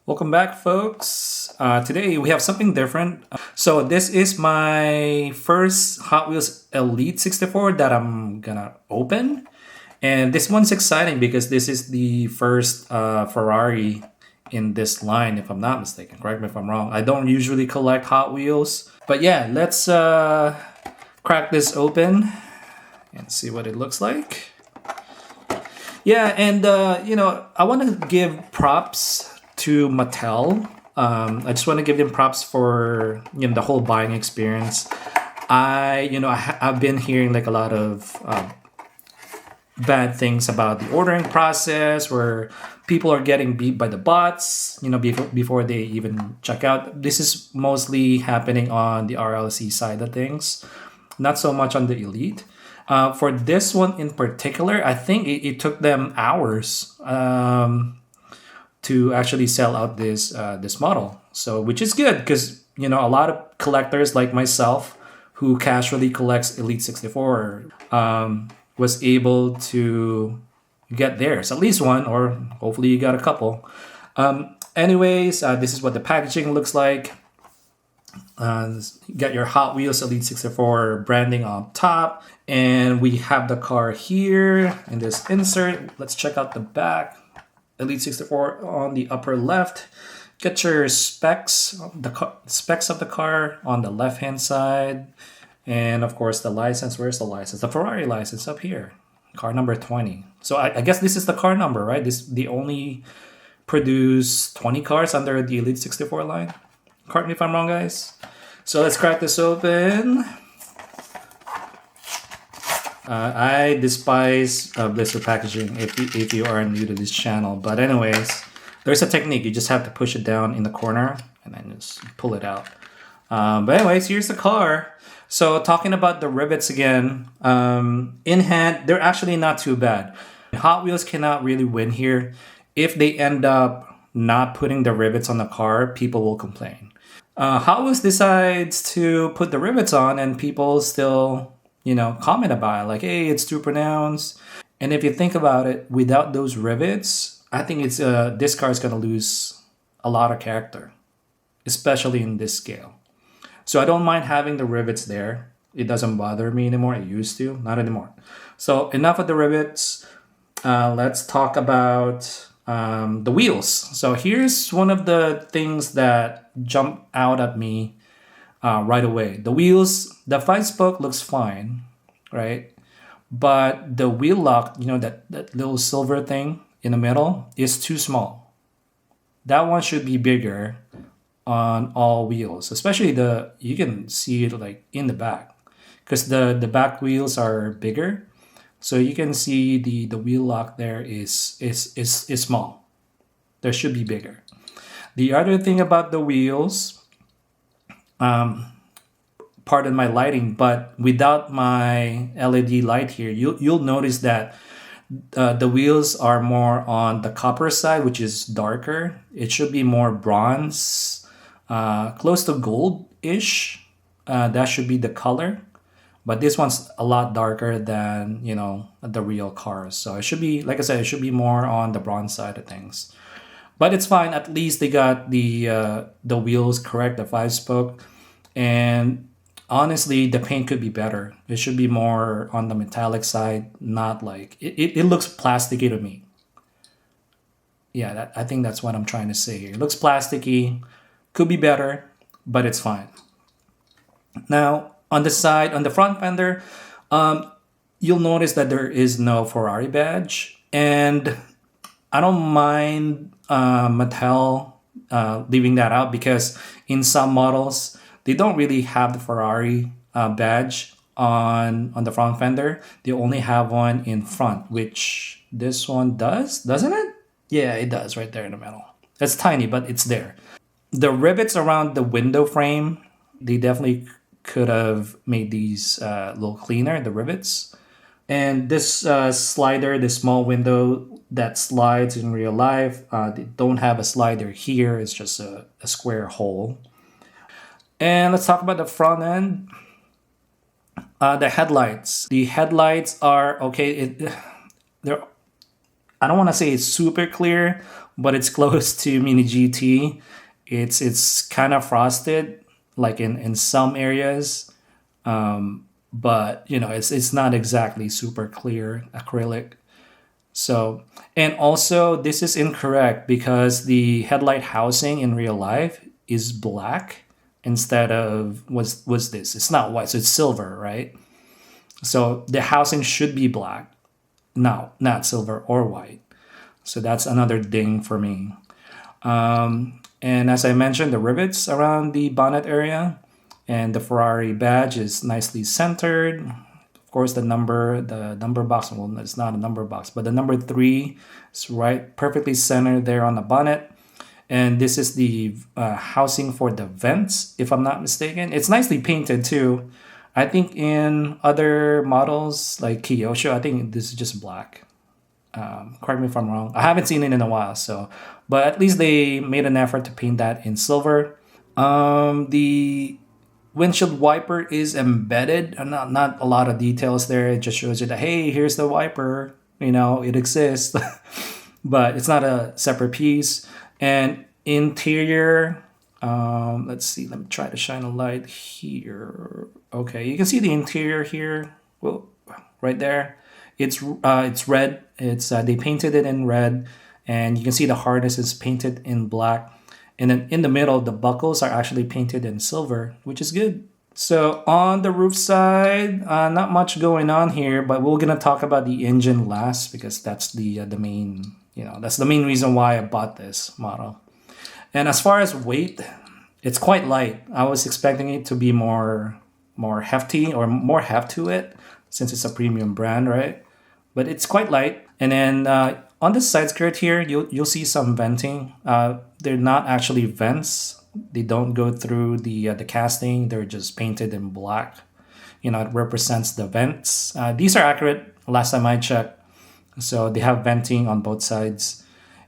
Welcome back, folks. Today we have something different. So this is my first Hot Wheels Elite 64 that I'm gonna open. And this one's exciting because this is the first Ferrari in this line, if I'm not mistaken. Correct me if I'm wrong. I don't usually collect Hot Wheels. But yeah, let's crack this open and see what it looks like. Yeah, and I want to give props to Mattel. I just want to give them props for the whole buying experience. I've been hearing like a lot of bad things about the ordering process, where people are getting beat by the bots. Before they even check out. This is mostly happening on the RLC side of things, not so much on the Elite. For this one in particular, I think it took them hours to actually sell out this model. So, which is good because a lot of collectors like myself who casually collects Elite 64 was able to get theirs, at least one, or hopefully you got a couple. Anyways, this is what the packaging looks like. You got your Hot Wheels Elite 64 branding on top, and we have the car here in this insert. Let's check out the back. Elite 64 on the upper left. Get your specs, specs of the car on the left hand side, and of course the license. Where's the license? The Ferrari license up here, car number 20. So I guess this is the car number, right? They only produce 20 cars under the Elite 64 line. Correct me if I'm wrong, guys. So let's crack this open. I despise blister packaging if you are new to this channel. But anyways, there's a technique. You just have to push it down in the corner and then just pull it out. But anyways, here's the car. So talking about the rivets again, in hand, they're actually not too bad. Hot Wheels cannot really win here. If they end up not putting the rivets on the car, people will complain. Hot Wheels decides to put the rivets on and people still comment about it, like, hey, it's too pronounced. And if you think about it, without those rivets, I think it's this car is going to lose a lot of character, especially in this scale. So I don't mind having the rivets there. It doesn't bother me anymore. It used to, not anymore. So enough of the rivets. Let's talk about the wheels. So here's one of the things that jump out at me right away. The wheels, the 5-spoke looks fine, right? But the wheel lock, that little silver thing in the middle is too small. That one should be bigger on all wheels, especially you can see it like in the back, because the back wheels are bigger. So you can see the wheel lock there is small. There should be bigger. The other thing about the wheels, pardon my lighting, but without my LED light here, you'll notice that the wheels are more on the copper side, which is darker. It should be more bronze, close to gold-ish. That should be the color. But this one's a lot darker than, the real cars. So it should be, like I said, it should be more on the bronze side of things. But it's fine. At least they got the wheels correct, the 5-spoke. And honestly, the paint could be better. It should be more on the metallic side, not like... It looks plasticky to me. Yeah, I think that's what I'm trying to say here. It looks plasticky. Could be better, but it's fine. Now, on the side, on the front fender, you'll notice that there is no Ferrari badge. And I don't mind Mattel leaving that out, because in some models, they don't really have the Ferrari badge on the front fender. They only have one in front, which this one does, doesn't it? Yeah, it does right there in the middle. It's tiny, but it's there. The rivets around the window frame, they definitely could have made these a little cleaner, the rivets. And this slider, this small window that slides in real life, they don't have a slider here. It's just a square hole. And let's talk about the front end. The headlights. The headlights are okay. I don't want to say it's super clear, but it's close to Mini GT. It's kind of frosted, like in some areas, but it's not exactly super clear acrylic. So, and also this is incorrect because the headlight housing in real life is black instead of was this. It's not white, so it's silver, right? So the housing should be black, no, not silver or white. So that's another ding for me. And as I mentioned, the rivets around the bonnet area and the Ferrari badge is nicely centered. Of course, the number box, well, it's not a number box, but the number three is right perfectly centered there on the bonnet. And this is the housing for the vents, if I'm not mistaken. It's nicely painted too. I think in other models like Kyosho, I think this is just black. Correct me if I'm wrong. I haven't seen it in a while, so but at least they made an effort to paint that in silver. The windshield wiper is embedded. Not a lot of details there. It just shows you that hey, here's the wiper. It exists, but it's not a separate piece. And interior. Let's see. Let me try to shine a light here. Okay, you can see the interior here. Well, right there. It's red. It's they painted it in red, and you can see the harness is painted in black. And then in the middle, the buckles are actually painted in silver, which is good. So on the roof side, not much going on here, but we're gonna talk about the engine last because that's the main that's the main reason why I bought this model. And as far as weight, it's quite light. I was expecting it to be more hefty or more heft to it since it's a premium brand, right? But it's quite light. And then on the side skirt here, you'll see some venting. They're not actually vents. They don't go through the casting. They're just painted in black. It represents the vents. These are accurate. Last time I checked, so they have venting on both sides,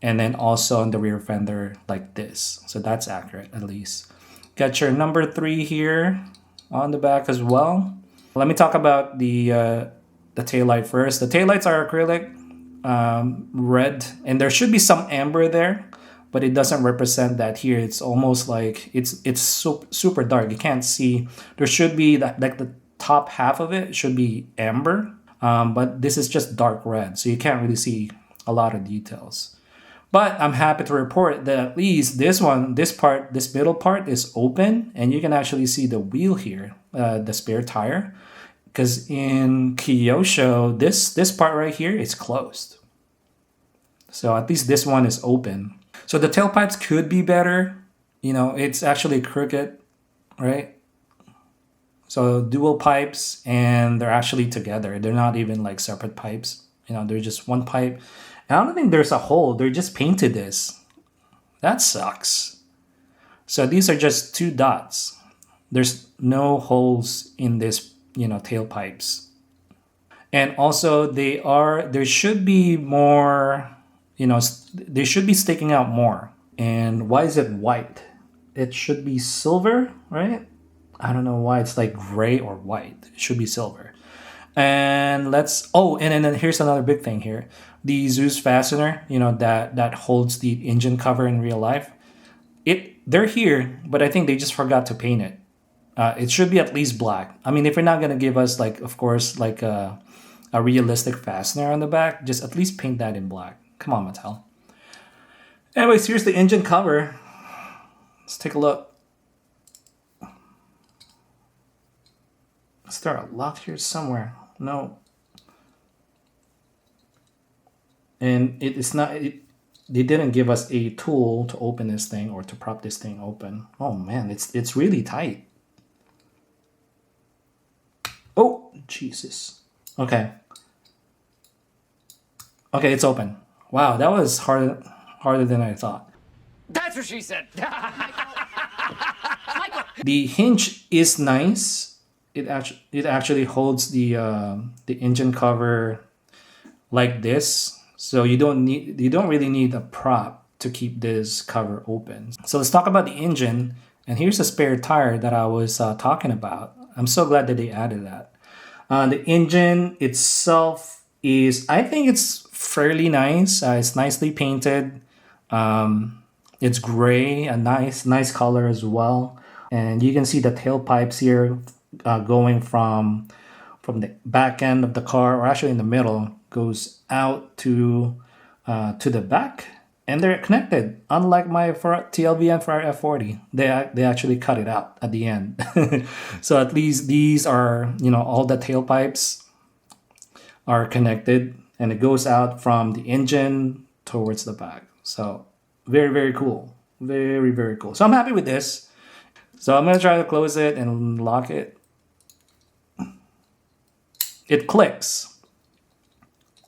and then also on the rear fender like this. So that's accurate at least. Got your number 3 here on the back as well. Let me talk about the taillight first. The taillights are acrylic, red, and there should be some amber there, but it doesn't represent that here. It's almost like it's super dark. You can't see. There should be that, like the top half of it should be amber, but this is just dark red, so you can't really see a lot of details. But I'm happy to report that at least this middle part is open, and you can actually see the wheel here, the spare tire. Because in Kyosho, this part right here is closed. So at least this one is open. So the tailpipes could be better. It's actually crooked, right? So dual pipes, and they're actually together. They're not even like separate pipes. They're just one pipe. And I don't think there's a hole. They just painted this. That sucks. So these are just 2 dots. There's no holes in this tailpipes. And also there should be more, they should be sticking out more. And why is it white? It should be silver, right? I don't know why it's like gray or white. It should be silver. And and then here's another big thing here. The Zeus fastener, that holds the engine cover in real life. They're here, but I think they just forgot to paint it. It should be at least black. I mean, if you're not gonna give us of course, a realistic fastener on the back, just at least paint that in black. Come on, Mattel. Anyways, here's the engine cover. Let's take a look. Is there a lock here somewhere? No. And it is not. They didn't give us a tool to open this thing or to prop this thing open. Oh man, it's really tight. Oh, Jesus. Okay. Okay, it's open. Wow, that was harder than I thought. That's what she said. The hinge is nice. It actually holds the engine cover like this. So you don't really need a prop to keep this cover open. So let's talk about the engine. And here's a spare tire that I was talking about. I'm so glad that they added that. The engine itself I think it's fairly nice. It's nicely painted. It's gray, a nice color as well. And you can see the tailpipes here going from the back end of the car, or actually in the middle, goes out to the back, and they're connected. Unlike my TLBN Ferrari F40, they actually cut it out at the end. So at least these are, all the tailpipes are connected, and it goes out from the engine towards the back. So very, very cool. Very, very cool. So I'm happy with this. So I'm gonna try to close it and lock it. It clicks.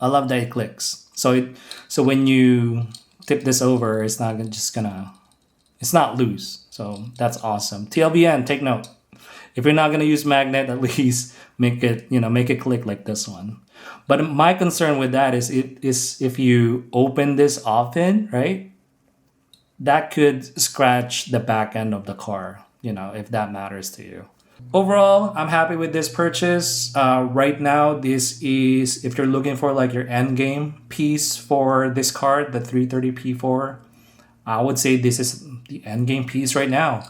I love that it clicks. So when you tip this over, it's not loose. So that's awesome. TLBN, take note. If you're not gonna use magnet, at least make it click like this one. But my concern with that is if you open this often, right? That could scratch the back end of the car, if that matters to you. Overall, I'm happy with this purchase. Right now, this is, if you're looking for like your end game piece for this card, the 330P4, I would say this is the end game piece right now.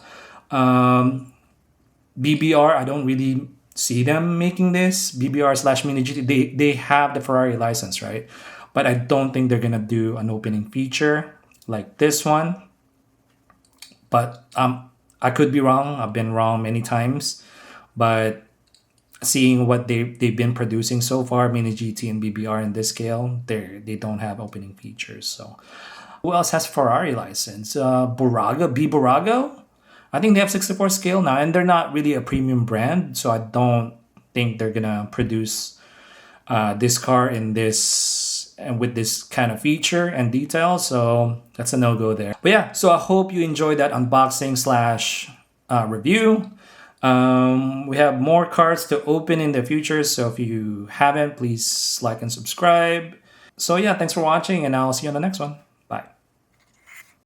BBR, I don't really see them making this. BBR slash Mini GT, they have the Ferrari license, right? But I don't think they're gonna do an opening feature like this one. But I could be wrong. I've been wrong many times. But seeing what they've been producing so far, Mini GT and BBR in this scale, they don't have opening features. So who else has Ferrari license? Burago? I think they have 64 scale now, and they're not really a premium brand, so I don't think they're gonna produce this car in this and with this kind of feature and detail. So that's a no-go there. But yeah, so I hope you enjoyed that unboxing slash review. We have more cards to open in the future, so if you haven't, please like and subscribe. So yeah, thanks for watching, and I'll see you on the next one.